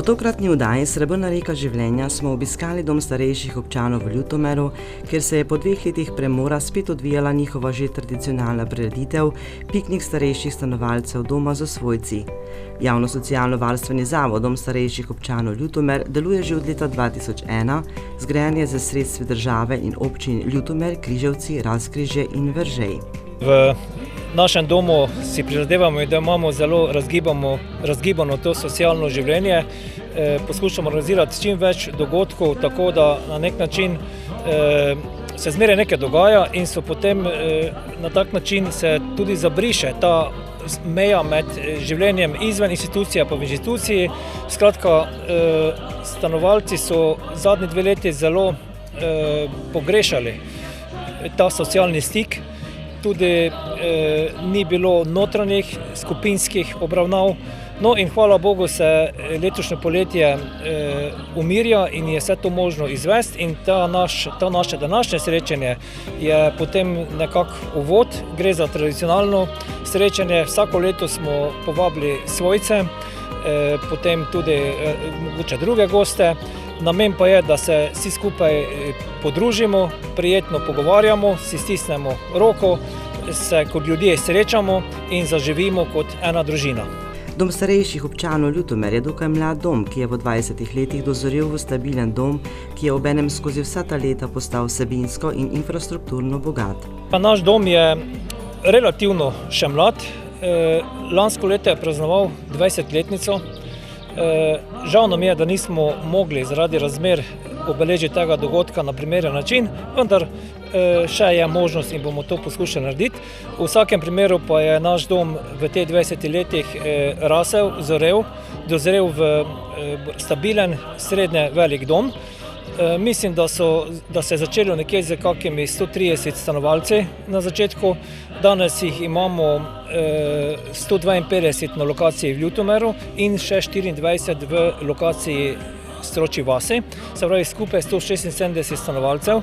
tokratni oddaji Srebrna reka življenja smo obiskali dom starejših občanov v Ljutomeru, kjer se je po 2 letih premora spet odvijala njihova že tradicionalna prireditev Piknik starejših stanovalcev doma z svojci. Javno socialno-varstveni zavod Dom starejših občanov Ljutomer deluje že od leta 2001, zgrajen je z sredstvi države in občin Ljutomer, Križevci, Razkrižje in Veržej. V našem domu si prizadevamo, da imamo zelo razgibano to socialno življenje. Poskušamo organizirati čim več dogodkov, tako da na nek način se zmeraj nekaj dogaja in so potem na tak način se tudi zabriše ta meja med življenjem izven institucije pa v instituciji. Skratka, stanovalci so zadnji 2 leti zelo pogrešali ta socialni stik. Tudi ni bilo notranjih skupinskih obravnav. No in hvala Bogu se letošnje poletje umirja in je vse to možno izvesti in to naše današnje srečanje je potem nekako uvod. Gre za tradicionalno srečanje. Vsako leto smo povabili svojce, potem tudi mogoče druge goste. Namen pa je, da se vsi skupaj podružimo, prijetno pogovarjamo, si stisnemo roko, se kot ljudje srečamo in zaživimo kot ena družina. Dom starejših občanov Ljutomer je dokaj mlad dom, ki je v 20 letih dozorel v stabilen dom, ki je obenem skozi vsa ta leta postal vsebinsko in infrastrukturno bogat. Naš dom je relativno še mlad. Lansko leto je praznoval 20-letnico. Žal nam je, da nismo mogli zaradi razmer obeležiti tega dogodka na primeren način, vendar še je možnost in bomo to poskušali narediti. V vsakem primeru pa je naš dom v teh 20 letih rasel, dozrel v stabilen, srednje velik dom. Mislim, da se je začelo nekje z kakimi 130 stanovalci na začetku. Danes jih imamo 152 na lokaciji v Ljutomeru in še 24 v lokaciji Stročji vasi, se pravi skupaj 176 stanovalcev.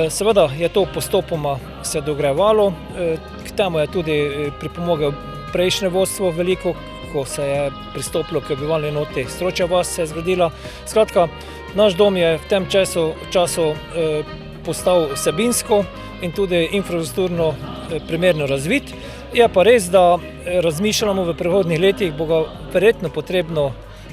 Seveda je to postopoma se dogrevalo, k temu je tudi pripomogel prejšnje vodstvo veliko, ko se je pristopilo k bivalni enoti Stročja vas se je zgradila. Skratka, naš dom je v tem času postal vsebinsko in tudi infrastrukturno primerno razvit. Je pa res, da razmišljamo v prihodnjih letih, bo ga verjetno potrebno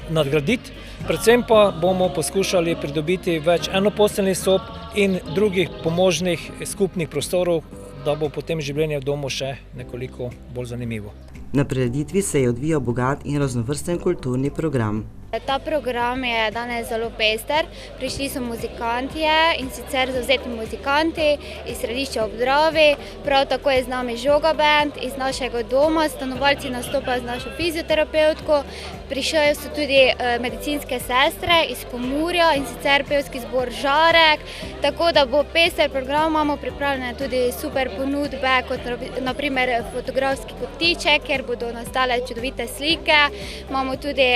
nadgraditi, predvsem pa bomo poskušali pridobiti več enoposteljnih sob in drugih pomožnih skupnih prostorov, da bo potem življenje v domu še nekoliko bolj zanimivo. Na prireditvi se je odvijal bogat in raznovrsten kulturni program. Ta program je danes zelo pester. Prišli so muzikantje in sicer zavzeti muzikanti iz središča ob Dravi, prav tako je z nami Žoga band iz našega doma, stanovalci nastopajo z našo fizioterapevtko, prišli so tudi medicinske sestre iz Pomurja in sicer pevski zbor Žarek, tako da bo pester program, imamo pripravljene tudi super ponudbe, kot na primer fotografski kotiček, kjer bodo nastale čudovite slike, imamo tudi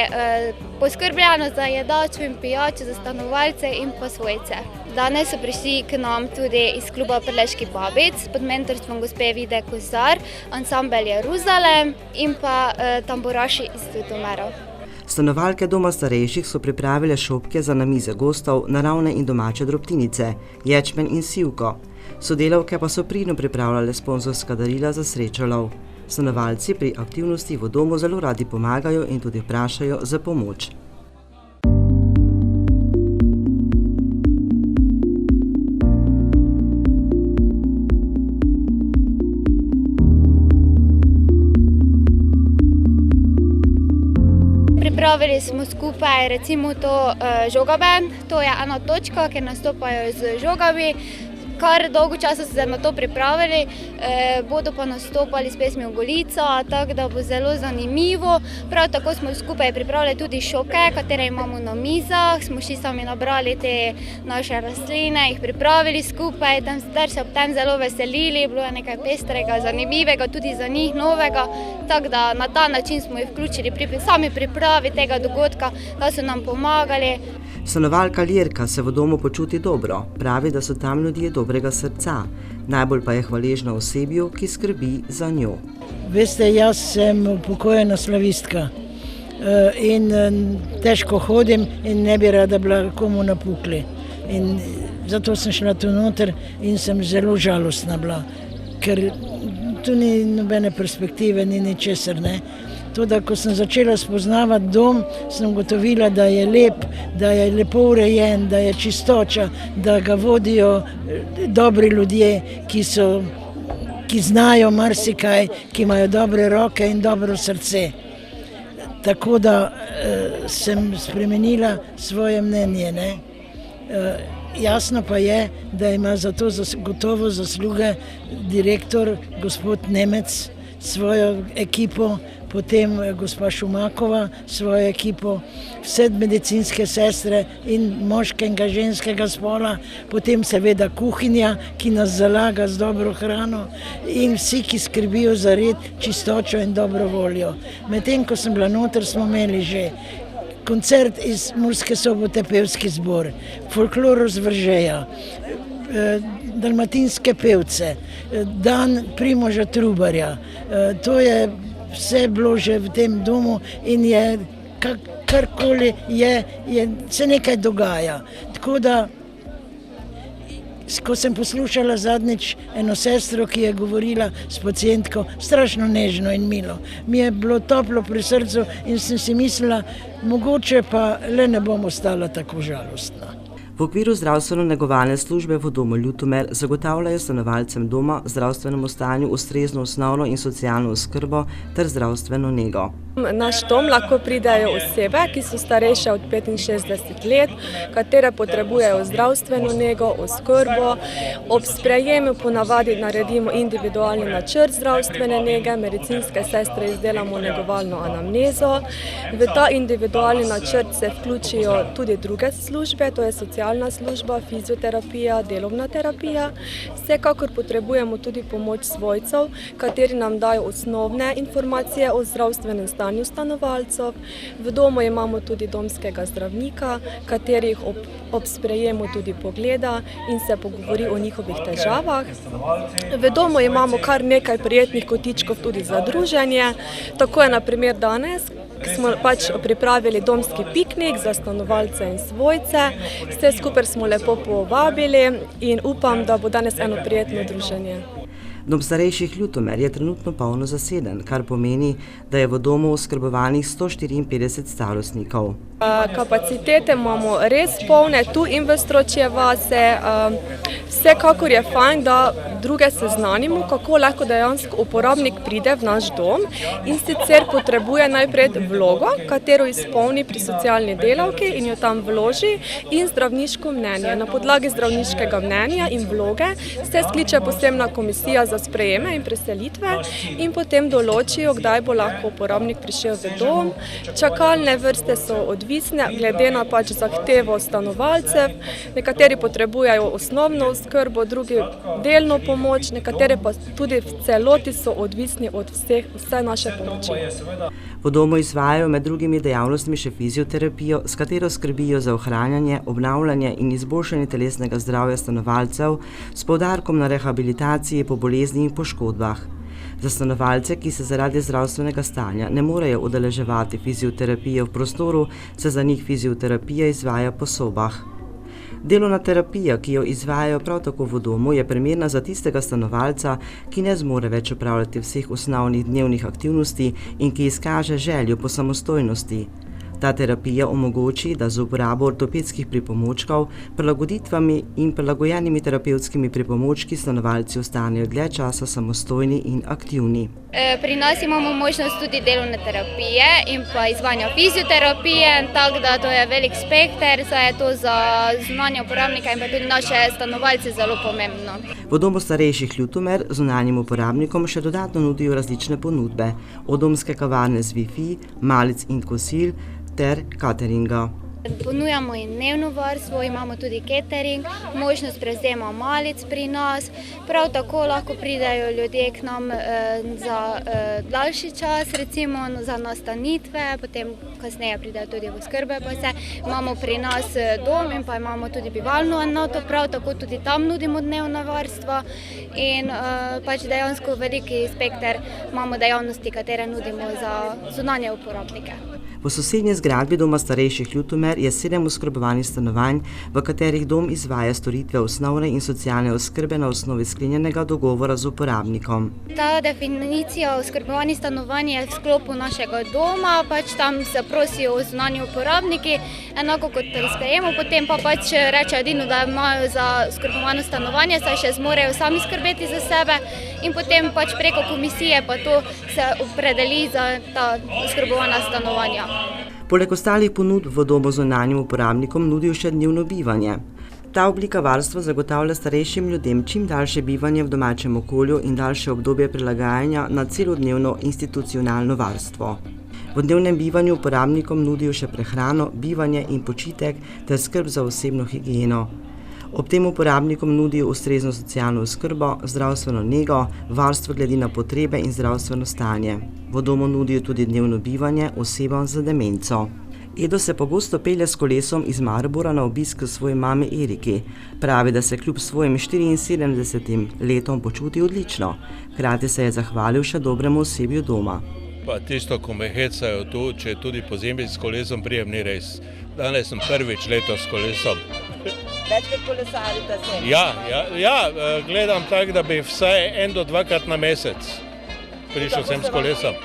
poskrbljeno za jedačo in pijačo za stanovalce in pa svojce. Danes so prišli k nam tudi iz kluba Prleških babic pod mentorstvom gospe Vide Kozar, ansambel Jeruzalem in pa tamburaši iz Ljutomera. Stanovalke doma starejših so pripravile šopke za namize gostov, naravne in domače drobtinice, ječmen in sivko. Sodelavke pa so pridno pripravljale sponzorska darila za srečolov. Stanovalci pri aktivnosti v domu zelo radi pomagajo in tudi vprašajo za pomoč. Pripravili smo skupaj recimo to Žoga band, to je ena točka, kjer nastopajo z žogami. Kar dolgo časa so se na to pripravili, bodo pa nastopali s pesmijo Golica, tako da bo zelo zanimivo. Prav tako smo skupaj pripravili tudi šoke, katere imamo na mizah, smo še sami nabrali te naše rastline, jih pripravili skupaj, ter se ob tem zelo veselili, bilo je nekaj pestrega, zanimivega, tudi za njih novega, tako da na ta način smo jih vključili pri sami pripravi tega dogodka, da so nam pomagali. Stanovalka Ljerka se v domu počuti dobro, pravi, da so tam ljudje dobrega srca, najbolj pa je hvaležna osebju, ki skrbi za njo. Veste, jaz sem upokojena slavistka. in težko hodim in ne bi rada bila komu napukli. In zato sem šla tu noter in sem zelo žalostna bila, ker tu ni nobene perspektive, ni ničesar, ne. Tudi, ko sem začela spoznavati dom, sem ugotovila, da je lep, da je lepo urejen, da je čistoča, da ga vodijo dobri ljudje, ki znajo marsikaj, ki imajo dobre roke in dobro srce. Tako da sem spremenila svoje mnenje, ne. Jasno pa je, da ima za to gotovo zasluge direktor, gospod Nemec, svojo ekipo, potem gospa Šumakova, svojo ekipo, vse medicinske sestre in moškega, ženskega spola, potem seveda kuhinja, ki nas zalaga z dobro hrano in vsi, ki skrbijo za red, čistočo in dobro voljo. Medtem, ko sem bila noter, smo imeli že koncert iz Murske Sobote, pevski zbor, folklor z Vržeja, dalmatinske pevce, dan Primoža Trubarja. To je vse bilo že v tem domu in je karkoli se nekaj dogaja. Tako da, ko sem poslušala zadnjič eno sestro, ki je govorila s pacientko, strašno nežno in milo, mi je bilo toplo pri srcu in sem si mislila, mogoče pa le ne bom ostala tako žalostna. V okviru zdravstveno-negovalne službe v domu Ljutomer zagotavljajo stanovalcem doma v zdravstvenem stanju ustrezno osnovno in socialno oskrbo ter zdravstveno nego. Naš dom lahko pridejo osebe, ki so starejše od 65 let, katere potrebujejo zdravstveno nego, oskrbo. Ob sprejemu ponavadi naredimo individualni načrt zdravstvene nege, medicinske sestre izdelamo negovalno anamnezo. V ta individualni načrt se vključijo tudi druge službe, to je socialna služba, fizioterapija, delovna terapija. Vsekakor potrebujemo tudi pomoč svojcev, kateri nam dajo osnovne informacije o zdravstvenem stanju stanovalcev. V domu imamo tudi domskega zdravnika, katerih ob sprejemu tudi pogleda in se pogovori o njihovih težavah. V domu imamo kar nekaj prijetnih kotičkov tudi za druženje. Tako je na primer danes, smo pripravili domski piknik za stanovalce in svojce. Vse skupaj smo lepo povabili in upam, da bo danes eno prijetno druženje. Dom starejših Ljutomer je trenutno polno zaseden, kar pomeni, da je v domu oskrbovanih 154 starostnikov. Kapacitete imamo res polne, tu in v Stročje vase. Vsekakor je fajn, da druge seznanimo, kako lahko dejansko uporabnik pride v naš dom in sicer potrebuje najprej vlogo, katero izpolni pri socialni delavki in jo tam vloži, in zdravniško mnenje. Na podlagi zdravniškega mnenja in vloge se skliče posebna komisija za sprejeme in preselitve in potem določijo, kdaj bo lahko uporabnik prišel v dom. Čakalne vrste so odvisne glede na zahtevo stanovalcev. Nekateri potrebujejo osnovno oskrbo, drugi delno pomoč, nekatere pa tudi v celoti so odvisni od vse naše pomoči. V domu izvajajo med drugimi dejavnostmi še fizioterapijo, s katero skrbijo za ohranjanje, obnavljanje in izboljšanje telesnega zdravja stanovalcev s poudarkom na rehabilitaciji po bolezni in poškodbah. Za stanovalce, ki se zaradi zdravstvenega stanja ne morejo udeleževati fizioterapije v prostoru, se za njih fizioterapija izvaja po sobah. Delovna terapija, ki jo izvajajo prav tako v domu, je primerna za tistega stanovalca, ki ne zmore več opravljati vseh osnovnih dnevnih aktivnosti in ki izkaže željo po samostojnosti. Ta terapija omogoči, da z uporabo ortopedskih pripomočkov, prilagoditvami in prilagojenimi terapevtskimi pripomočki stanovalci ostanejo dlje časa samostojni in aktivni. Pri nas imamo možnost tudi delovne terapije in pa izvajanja fizioterapije, tako da to je velik spekter, saj je to za zunanje uporabnike in pa tudi naše stanovalce zelo pomembno. V domu starejših Ljutomer zunanjim uporabnikom še dodatno nudijo različne ponudbe, od domske kavarne z Wi-Fi, malic in kosil ter cateringa. Ponujamo in dnevno varstvo, imamo tudi catering, možnost prevzema malic pri nas, prav tako lahko pridejo ljudje k nam za daljši čas, recimo za nastanitve, potem kasneje pridejo tudi v oskrbe pa se. Imamo pri nas dom in pa imamo tudi bivalno enoto, prav tako tudi tam nudimo dnevno varstvo in dejansko veliki spekter imamo dejavnosti, katere nudimo za zunanje uporabnike. V sosednji zgradbi Doma starejših Ljutomer je 7 oskrbovanih stanovanj, v katerih dom izvaja storitve osnovne in socialne oskrbe na osnovi sklenjenega dogovora z uporabnikom. Ta definicija oskrbovanih stanovanj je v sklopu našega doma, tam se prosijo zunanji uporabniki, enako kot pri sprejemu, potem pa reče edino, da imajo za oskrbovano stanovanje, saj še zmorejo sami skrbeti za sebe in potem preko komisije pa to se opredeli za ta oskrbovana stanovanja. Poleg ostalih ponudb v domu zunanjim uporabnikom nudijo še dnevno bivanje. Ta oblika varstva zagotavlja starejšim ljudem čim daljše bivanje v domačem okolju in daljše obdobje prilagajanja na celodnevno institucionalno varstvo. V dnevnem bivanju uporabnikom nudijo še prehrano, bivanje in počitek ter skrb za osebno higieno. Ob tem uporabnikom nudijo ustrezno socialno oskrbo, zdravstveno nego, varstvo glede na potrebe in zdravstveno stanje. V domu nudijo tudi dnevno bivanje osebam z demenco. Edo se pogosto pelje s kolesom iz Maribora na obisk svoji mami Eriki. Pravi, da se kljub svojim 74 letom počuti odlično. Hkrati se je zahvalil še dobremu osebju doma. Pa tisto, ko me hecajo tu, če tudi pozimi s kolesom prijem, ni res. Danes sem prvič letos s kolesom. Večkrat kolesarite se? Ja, gledam tako, da bi vsaj 1 do 2krat na mesec prišel sem s kolesom.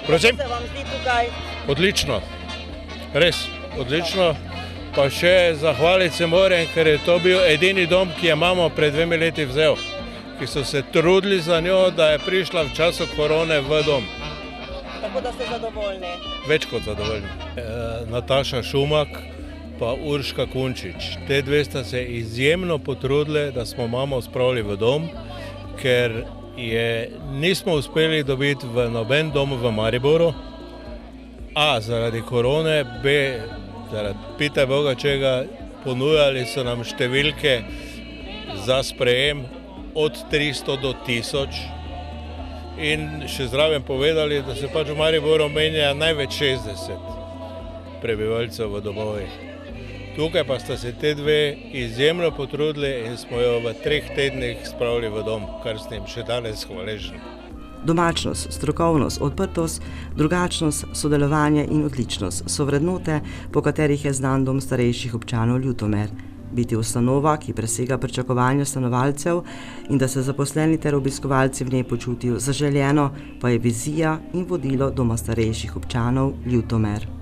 Prosim? Kako se vam zdi tukaj? Odlično, res odlično. Pa še zahvaliti se moram, ker je to bil edini dom, ki je mamo pred 2 leti vzel, ki so se trudili za njo, da je prišla v času korone v dom. Tako da ste zadovoljni? Več kot zadovoljni. Nataša Šumak pa Urška Kunčič. Te dve sta se izjemno potrudili, da smo mamo spravili v dom, ker je nismo uspeli dobiti v noben dom v Mariboru. A zaradi korone, B zaradi pitaj Boga čega, ponujali so nam številke za sprejem od 300 do 1000 in še zraven povedali, da se v Mariboru menja največ 60 prebivalcev v domovih. Tukaj pa sta se te dve izjemno potrudili in smo jo v 3 tednih spravili v dom, kar sem jim še danes hvaležen. Domačnost, strokovnost, odprtost, drugačnost, sodelovanje in odličnost so vrednote, po katerih je znan Dom starejših občanov Ljutomer. Biti ustanova, ki presega pričakovanja stanovalcev in da se zaposleni ter obiskovalci v njej počutijo zaželeno, pa je vizija in vodilo Doma starejših občanov Ljutomer.